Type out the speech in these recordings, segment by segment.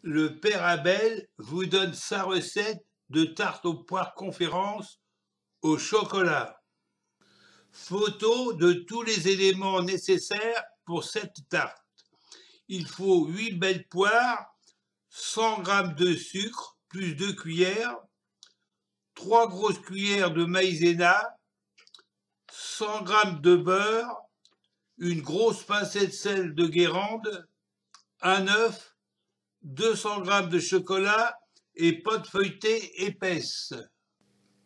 Le père Abel vous donne sa recette de tarte aux poires conférence au chocolat. Photo de tous les éléments nécessaires pour cette tarte. Il faut 8 belles poires, 100 g de sucre plus 2 cuillères, 3 grosses cuillères de maïzena, 100 g de beurre, une grosse pincée de sel de Guérande, un œuf, 200 g de chocolat et pâte feuilletée épaisse.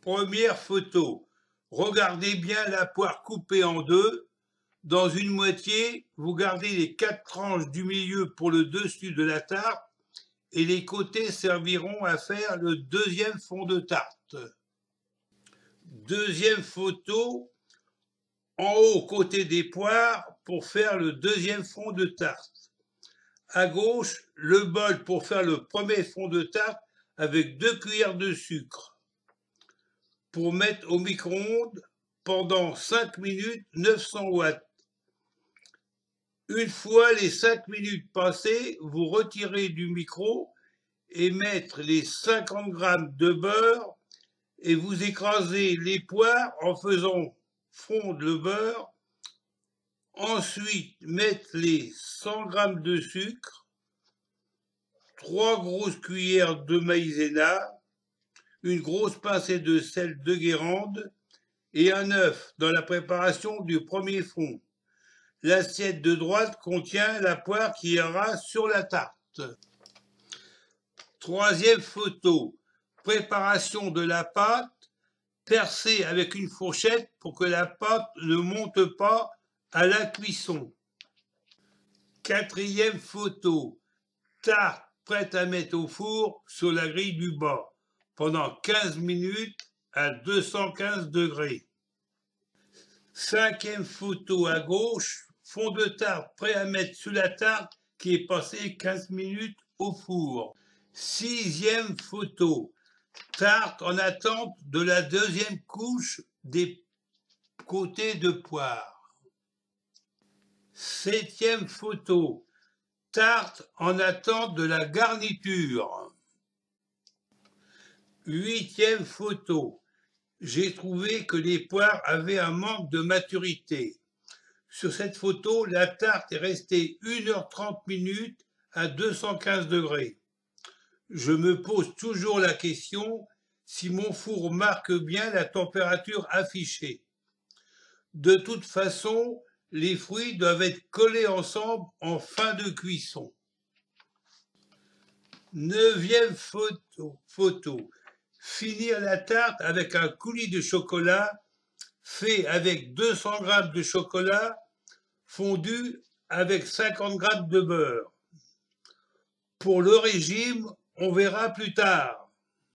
Première photo. Regardez bien la poire coupée en deux. Dans une moitié, vous gardez les 4 tranches du milieu pour le dessus de la tarte et les côtés serviront à faire le deuxième fond de tarte. Deuxième photo, en haut côté des poires pour faire le deuxième fond de tarte. À gauche, le bol pour faire le premier fond de tarte avec 2 cuillères de sucre. Pour mettre au micro-ondes pendant 5 minutes 900 watts. Une fois les 5 minutes passées, vous retirez du micro et mettre les 50 g de beurre et vous écrasez les poires en faisant fondre le beurre. Ensuite, mettre les 100 g de sucre, 3 grosses cuillères de maïzena, une grosse pincée de sel de Guérande et un œuf dans la préparation du premier fond. L'assiette de droite contient la poire qui ira sur la tarte. Troisième photo, préparation de la pâte, percer avec une fourchette pour que la pâte ne monte pas à la cuisson. Quatrième photo, tarte prête à mettre au four sur la grille du bas pendant 15 minutes à 215 degrés. Cinquième photo à gauche, fond de tarte prêt à mettre sur la tarte qui est passé 15 minutes au four. Sixième photo, tarte en attente de la deuxième couche des côtés de poire. Septième photo, tarte en attente de la garniture. Huitième photo, j'ai trouvé que les poires avaient un manque de maturité. Sur cette photo, la tarte est restée 1h30 à 215 degrés. Je me pose toujours la question si mon four marque bien la température affichée. De toute façon, les fruits doivent être collés ensemble en fin de cuisson. Neuvième photo. Finir la tarte avec un coulis de chocolat fait avec 200 g de chocolat fondu avec 50 g de beurre. Pour le régime, on verra plus tard.